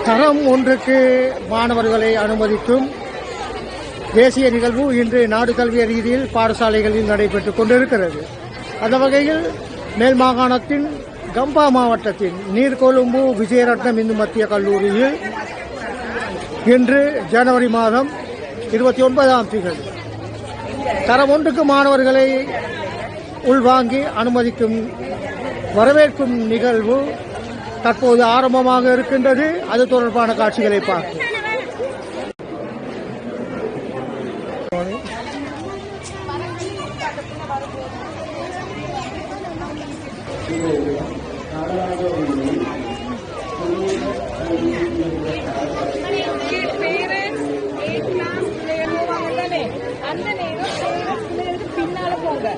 தரம் ஒன்றுக்கு மாணவர்களை அனுமதிக்கும் தேசிய நிகழ்வு இன்று நாடு தழுவிய ரீதியில் பாடசாலைகளில் நடைபெற்றுக் கொண்டிருக்கிறது. அந்த வகையில் மேல் மாகாணத்தின் கம்பா மாவட்டத்தின் நீர்கொழும்பு விஜயரட்னம் இந்து மத்திய கல்லூரியில் இன்று ஜனவரி மாதம் 29ஆம் தேதி தரம் ஒன்றுக்கு மாணவர்களை உள்வாங்கி அனுமதிக்கும் வரவேற்கும் நிகழ்வு தற்போது ஆரம்பமாக இருக்கின்றது. அது தொடர்பான காட்சிகளை பார்ப்போம். பின்னால போங்க.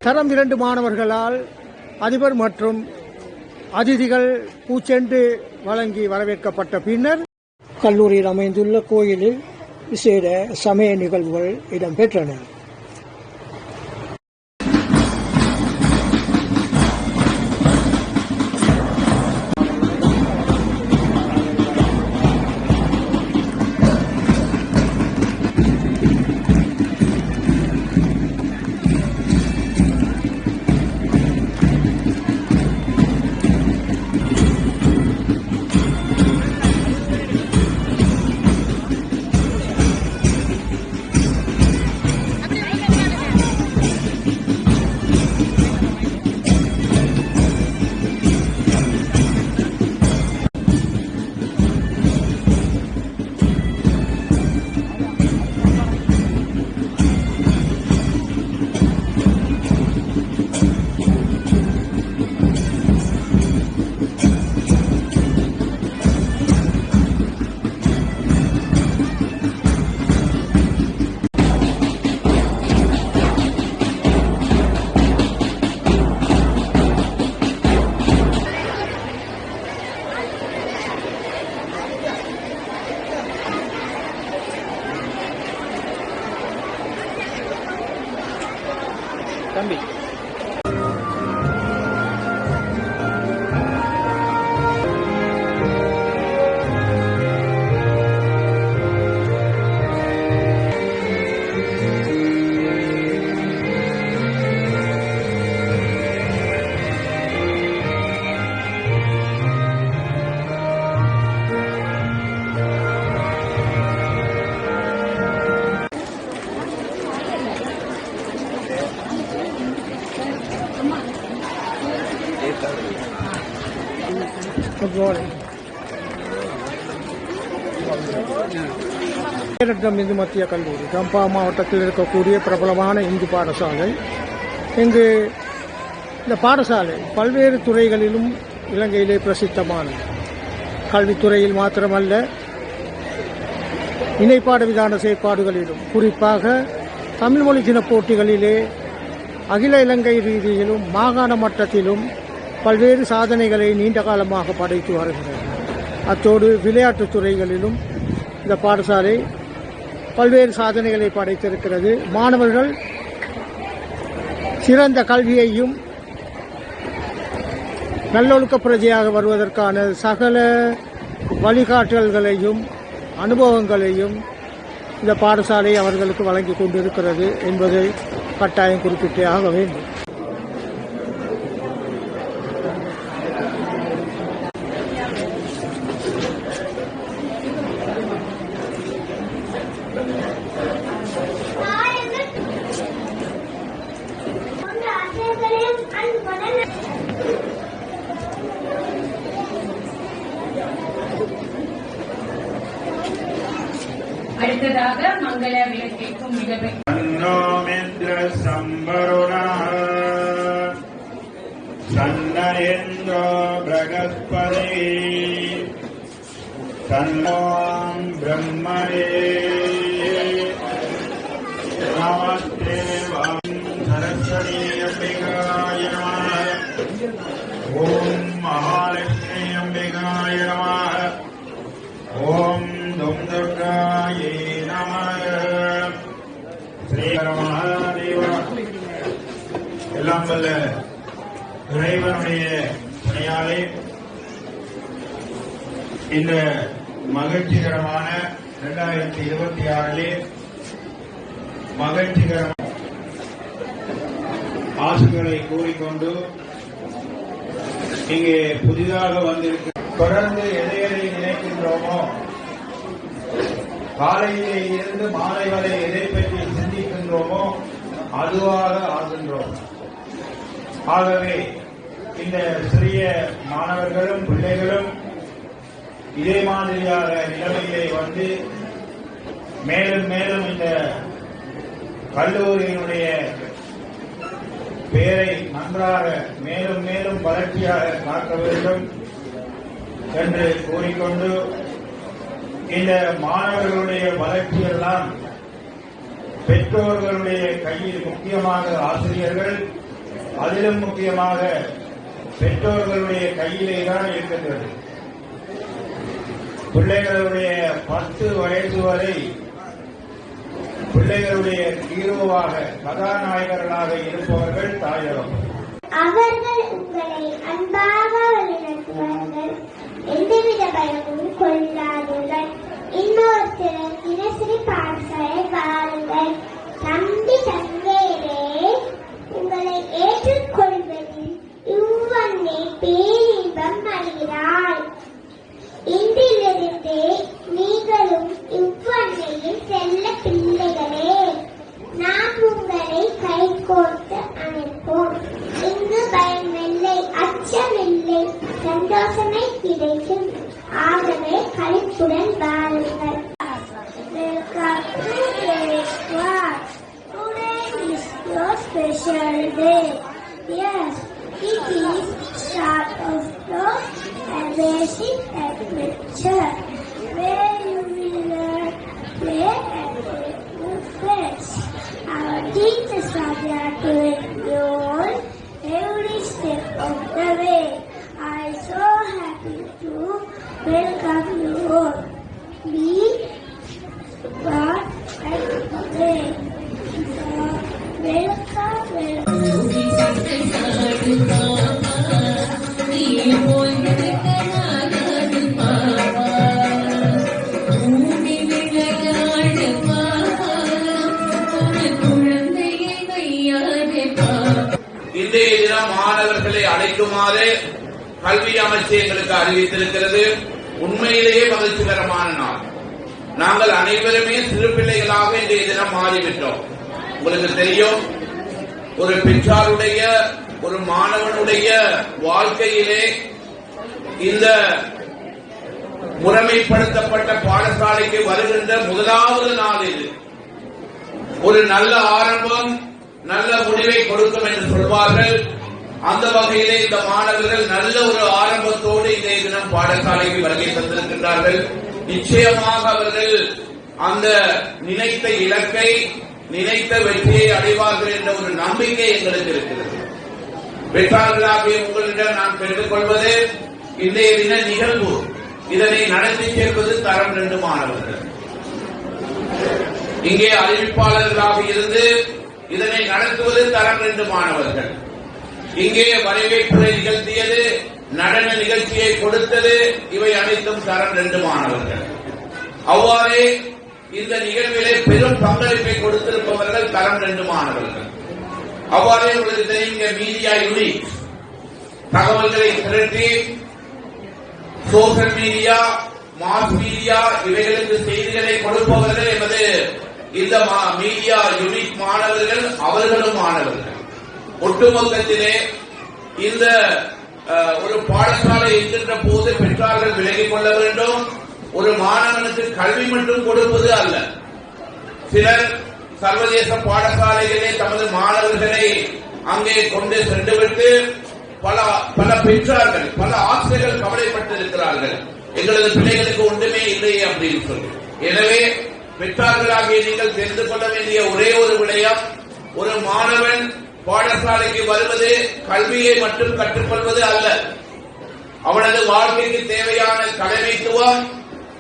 தரம் 2 மாணவர்களால் அதிபர் மற்றும் அதிதிகள் பூச்செண்டு வழங்கி வரவேற்கப்பட்ட பின்னர் கல்லூரியில் அமைந்துள்ள கோயிலில் விசேட சமய நிகழ்வுகள் இடம்பெற்றன. Good morning. இந்து மத்திய கல்லூரி கம்பா மாவட்டத்தில் இருக்கக்கூடிய பிரபலமான இந்து பாடசாலை. இங்கு இந்த பாடசாலை பல்வேறு துறைகளிலும் இலங்கையிலே பிரசித்தமான கல்வித்துறையில் மாத்திரமல்ல, இணைப்பாட விதான செயற்பாடுகளிலும், குறிப்பாக தமிழ் மொழி தின போட்டிகளிலே அகில இலங்கை ரீதியிலும் மாகாண மட்டத்திலும் பல்வேறு சாதனைகளை நீண்ட காலமாக படைத்து வருகிறது. அத்தோடு விளையாட்டுத் துறைகளிலும் இந்த பாடசாலை பல்வேறு சாதனைகளை படைத்திருக்கிறது. மாணவர்கள் சிறந்த கல்வியையும் நல்லொழுக்க பிரஜையாக வருவதற்கான சகல வழிகாட்டல்களையும் அனுபவங்களையும் இந்த பாடசாலை அவர்களுக்கு வழங்கி கொண்டிருக்கிறது என்பதை கட்டாயம் குறிப்பிட்டே ஆக வேண்டும். அடுத்ததாக மங்கள விளக்கேற்றும் நிகழ்வை சன்னேந்திரோ பிரகஸ்பதி சன்னோம் பிரம்மணே நமஸ்தே சரஸ்வதி அம்பிகாய நமः. ஓம் மகாலட்சுமி அம்பிகாய நமः. ஓம் தும் துர்காயே நமः. ஸ்ரீ மகாதேவா. எல்லாம் வல்ல இறைவனுடைய துணையாலே இந்த மகிழ்ச்சிகரமான 2026 மகிழ்ச்சிகரமான ஆசுகளை கூறிக்கொண்டு இங்கே புதிதாக வந்திருக்க தொடர்ந்து எதை எதை நினைக்கின்றோமோ, காலையிலே இருந்து மாலை வரை எதை பற்றி சிந்திக்கின்றோமோ அதுவாக ஆகின்றோம். ஆகவே இந்த சிறிய மாணவர்களும் பிள்ளைகளும் இதே மாதிரியான நிலைமையிலே வந்து மேலும் மேலும் இந்த கல்லூரியினுடைய பெயரை நன்றாக மேலும் மேலும் வளர்ச்சியாக காக்க வேண்டும் என்று கூறிக்கொண்டு, இந்த மாணவர்களுடைய வளர்ச்சியெல்லாம் பெற்றோர்களுடைய கையில், முக்கியமாக ஆசிரியர்கள், அதிலும் முக்கியமாக பெற்றோர்களுடைய கையிலே தான் இருக்கின்றது. பிள்ளைகளுடைய 10 வயது வரை பிள்ளைகளுடைய ஹீரோவாக, கதாநாயகர்களாக இருப்பவர்கள் தாயகம். அவர்கள் உங்களை அன்பாக வழிநடத்துவார்கள். எந்தவித பயமும் கொள்ளாதீர்கள். இன்னொருத்தர் தினசரி பாடசாலை வாருங்கள். தம்பி தங்கையரே, உங்களை ஏற்றுக்கொள்வதில் இவ்வண்ணே பேரின்பம் அடைகிறாய். இன்றிலிருந்தே நீங்களும் இவ்வண்ணையில் செல்ல பிள்ளைகளே. நாம் உங்களை கைகோர்த்து அணைப்போம். இங்கு பயமில்லை, அச்சமில்லை, சந்தோஷமே கிடைக்கும். ஆகவே களிப்புடன் வாருங்கள். Today is your special day. Yes, it is start of your amazing adventure, where you will learn, play and make new friends. Our teachers are there to enjoy every step of the way. I am so happy to welcome you all. Be proud and play. இன்றைய தினம் மாணவர்களை அழைக்குமாறு கல்வி அமைச்சு எங்களுக்கு அறிவித்திருக்கிறது. உண்மையிலேயே மகிழ்ச்சிகரமான நாள். நாங்கள் அனைவருமே சிறு பிள்ளைகளாக இன்றைய தினம் மாறிவிட்டோம். உங்களுக்கு தெரியும், ஒரு பெற்றாருடைய, ஒரு மாணவனுடைய வாழ்க்கையிலே இந்த முறைமைப்படுத்தப்பட்ட பாடசாலைக்கு வருகின்ற முதலாவது நாள் இது. ஒரு நல்ல ஆரம்பம் நல்ல முடிவை கொடுக்கும் என்று சொல்வார்கள். அந்த வகையிலே இந்த மாணவர்கள் நல்ல ஒரு ஆரம்பத்தோடு இன்றைய தினம் பாடசாலைக்கு வருகை தந்திருக்கின்றார்கள். நிச்சயமாக அவர்கள் அந்த நினைத்த இலக்கை நினைத்த வெற்றியை அடைவார்கள் என்ற ஒரு நம்பிக்கை எங்களுக்கு இருக்கிறது. பெற்றார்களாகிய உங்களிடம் நான் கேட்டுக்கொள்வது, இன்றைய தின நிகழ்வு இதனை நடத்தி சேர்ப்பது தரம் 2 மாணவர்கள். இங்கே அறிவிப்பாளர்களாக இருந்து இதனை நடத்துவது தரம் 2 மாணவர்கள். இங்கே வரவேற்புரை நிகழ்த்தியது, நடன நிகழ்ச்சியை கொடுத்தது, இவை அனைத்தும் தரம் 2 மாணவர்கள். அவ்வாறே இந்த நிகழ்விலே பெரும் பங்களிப்பை கொடுத்திருப்பவர்கள் தரம் 2 மாணவர்கள். அவ்வாறே உங்களுக்கு தெரியும், மீடியா யூனிட் தகவல்களை திரட்டி சோசியல் மீடியா, மாஸ் மீடியா இவைகளுக்கு செய்திகளை கொடுப்பவர்கள் எமது இந்த மீடியா யூனிட் மாணவர்கள், அவர்களும் மாணவர்கள். ஒட்டுமொத்தத்திலே இந்த ஒரு பாடசாலை இருக்கின்ற போது பெற்றார்கள் விலகிக் கொள்ள வேண்டும். ஒரு மாணவனுக்கு கல்வி மட்டும் கொடுப்பது அல்ல. சிலர் சர்வதேச பாடசாலைகளே தமது மாணவர்களை அங்கே கொண்டு சென்றுவிட்டு பல பெற்றார்கள், பல ஆசிரியர்கள் கவலைப்பட்டிருக்கிறார்கள், எங்களது பிள்ளைகளுக்கு ஒன்றுமே இல்லையே அப்படின்னு சொல்லி. எனவே பெற்றார்களாகிய நீங்கள் தெரிந்து கொள்ள வேண்டிய ஒரே ஒரு விடயம், ஒரு மாணவன் பாடசாலைக்கு வருவது கல்வியை மட்டும் கற்றுக்கொள்வது அல்ல, அவனது வாழ்க்கைக்கு தேவையான கடமைத்துவம்,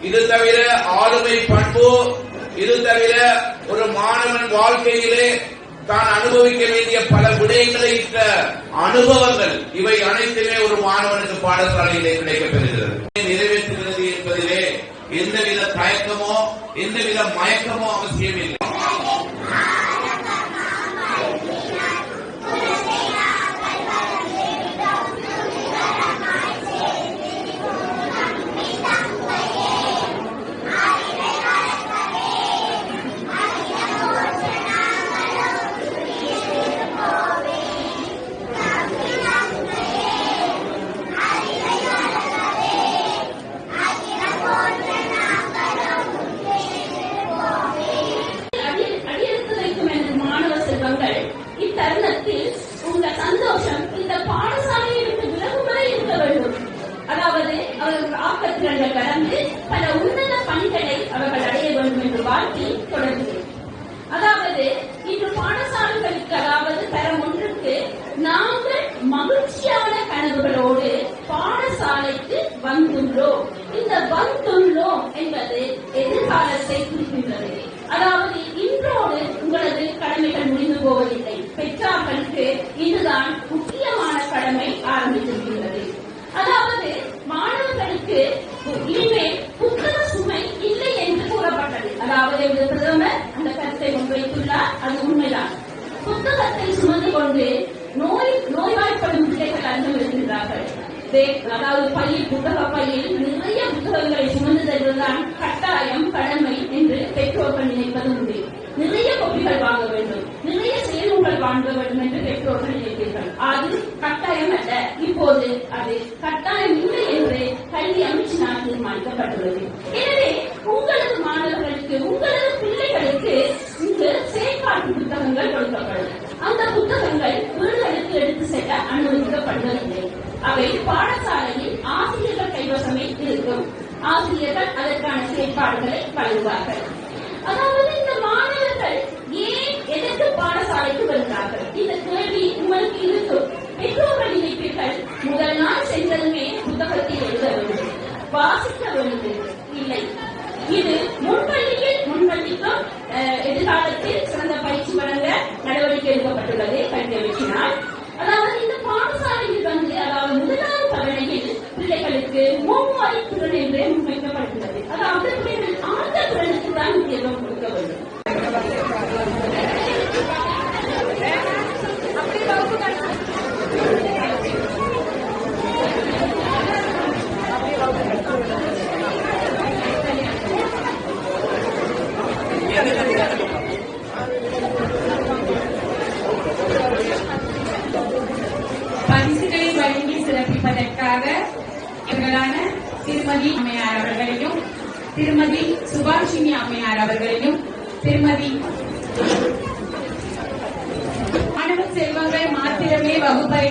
இது தவிர ஆளுமை பண்பு, இது தவிர ஒரு மாணவன் வாழ்க்கையிலே தான் அனுபவிக்க வேண்டிய பல விடயங்களை அனுபவங்கள், இவை அனைத்துமே ஒரு மாணவனுக்கு பாடசாலையிலே கிடைக்கப்பெறுகிறது. நிறைவேற்றுகிறது என்பதிலே எந்தவித தயக்கமோ எந்தவித மயக்கமோ அவசியமில்லை. இத்தருணத்தில் உங்கள் சந்தோஷம் இந்த பாடசாலையை விட்டு விலகுவரை இருக்க வேண்டும். அதாவது அவர்கள் ஆக்கத்திறன்கள் கடந்து பல உன்னத பணிகளை அவர்கள் அடைய வேண்டும் என்று வாழ்த்தி தொடர்கிறேன். அதாவது இன்று பாடசாலைகளுக்கு, அதாவது தரம் 1க்கு நாங்கள் மகிழ்ச்சியான கனவுகளோடு பாடசாலைக்கு வந்துள்ளோம். இந்த வந்துள்ளோம் என்பது எதிர்காலத்தை குறிக்கின்றது. அதாவது இன்றோடு உங்களது கடமைகள் முடிந்து போவதில்லை. பெற்றார்களுக்கு இதுதான் முக்கியமான கடமை ஆரம்பித்திருக்கிறது. அதாவது மாணவர்களுக்கு இனிமேல் புத்தக சுமை இல்லை என்று கூறப்பட்டது. அதாவது பிரதமர் அந்த கருத்தை முன்வைத்துள்ளார், அது உண்மைதான். புத்தகத்தை சுமந்து கொண்டு நோய்வாய்ப்படும் பிள்ளைகள் அதிகம் இருக்கின்றார்கள். அதாவது பையில், புத்தக பையில் நிறைய புத்தகங்களை சுமந்து செல்வதுதான் கட்டாயம் கடமை என்று பெற்றோர்கள் நினைப்பது உண்டு. நிறைய கோப்பிகள் வாங்க வேண்டும், நிறைய செயல்கள் வாங்க வேண்டும் என்று பெற்றோர்கள் நினைப்பீர்கள். அது கட்டாயம் அல்ல. இப்போது அது கட்டாயம் இல்லை என்று கல்வி அமைச்சினால் தீர்மானிக்கப்பட்டுள்ளது. எனவே உங்களது மாணவர்களுக்கு, உங்களது பிள்ளைகளுக்கு இங்கு செயற்பாட்டு புத்தகங்கள் கொடுக்கப்படும். அந்த புத்தகங்கள் வீடுகளுக்கு எடுத்து செல்ல அனுமதிக்கப்படுவதில்லை. அவை பாடசாலையில் ஆசிரியர்கள் கைவசமே இருக்கும். ஆசிரியர்கள் அதற்கான செயற்பாடுகளை வழங்குவார்கள். அதாவது இந்த மாணவர்கள் ஏன் எதற்கு பாடசாலைக்கு வருகிறார்கள்? இந்த கேள்வி உங்களுக்கு இருக்கும். பெற்றோர்கள் நினைப்பீர்கள், முதல் நாள் சென்றதுமே புத்தகத்தை எழுத வேண்டும், வாசிக்க வேண்டும். இல்லை, இது முன்பள்ளிக்கும் எதிர்காலத்தில் சிறந்த பயிற்சி வழங்க நடவடிக்கை எடுக்கப்பட்டுள்ளது கல்வி அமைச்சினால். அதாவது இந்த பாடசாலையில் அதாவது முதலாவது தவணையில் பிள்ளைகளுக்கு மூவாய்ப்புகள் என்று முன்வைக்கப்படுகிறது. அதாவது பிள்ளைகள் ஆழ்ந்த திறனுக்கு தான் முக்கியத்துவம் கொடுக்க வேண்டும். பரிசுகளை வழங்கி சிறப்பிப்பதற்காக இவர்கள் ஆசிரியர்களான திருமதி அம்மையார் அவர்களையும் திருமதி சுபாஷினி அம்மையார் அவர்களையும் திருமதி மாணவ செல்வங்கள் மாத்திரமே வகுப்பறை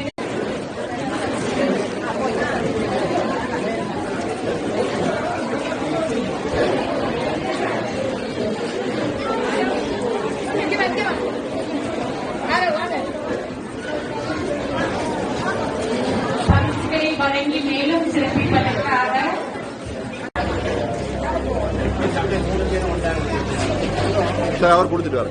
வழங்கி மேலும் சிறப்பிப்பதற்காக அவர் கொடுத்துட்டு வர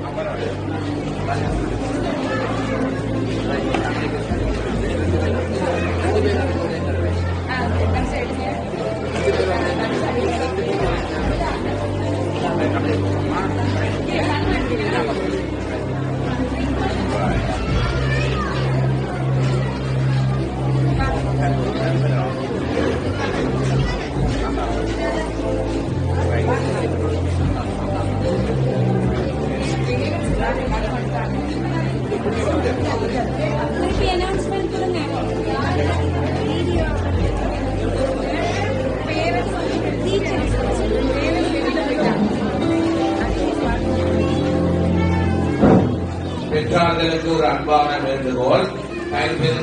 பெற்றார்களுக்கு ஒரு அன்பான வேண்டுகோள்.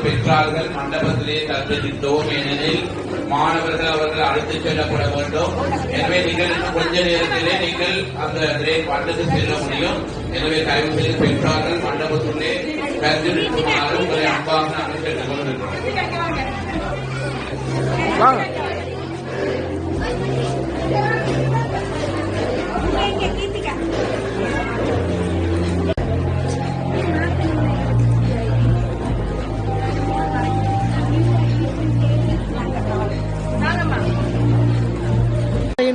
பெற்றார்கள் மண்டபத்திலே தந்திருந்தோம், ஏனெனில் மாணவர்கள் அவர்கள் அழைத்துச் செல்லப்பட வேண்டும். எனவே நீங்கள் கொஞ்ச நேரத்திலே நீங்கள் அந்த பண்டுக்கு செல்ல முடியும். எனவே தயவு செய்து பெற்றார்கள் மண்டபத்திலே தந்திருக்குமாறு உங்களை அன்பாக நாங்கள் கேட்டுக் கொண்டிருக்கிறோம்.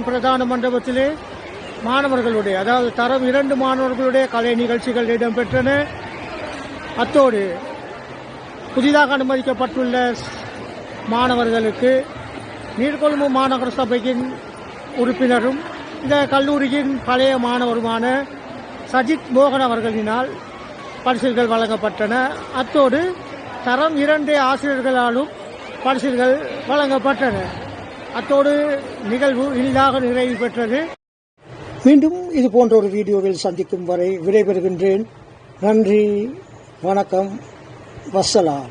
பிரதான மண்டபத்திலே மாணவர்களுடைய அதாவது தரம் 2 மாணவர்களுடைய கலை நிகழ்ச்சிகள் இடம்பெற்றன. அத்தோடு புதிதாக அனுமதிக்கப்பட்டுள்ள மாணவர்களுக்கு நீர்கொழும்பு மாநகர சபையின் உறுப்பினரும் இந்த கல்லூரியின் பழைய மாணவருமான சஜித் மோகன் அவர்களினால் பரிசுகள் வழங்கப்பட்டன. அத்தோடு தரம் 2 ஆசிரியர்களாலும் பரிசுகள் வழங்கப்பட்டன. அத்தோடு நிகழ்வு இனிதாக நிறைவு பெற்றது. மீண்டும் இது போன்ற ஒரு வீடியோவில் சந்திக்கும் வரை விடைபெறுகின்றேன். நன்றி, வணக்கம், வஸ்ஸலாம்.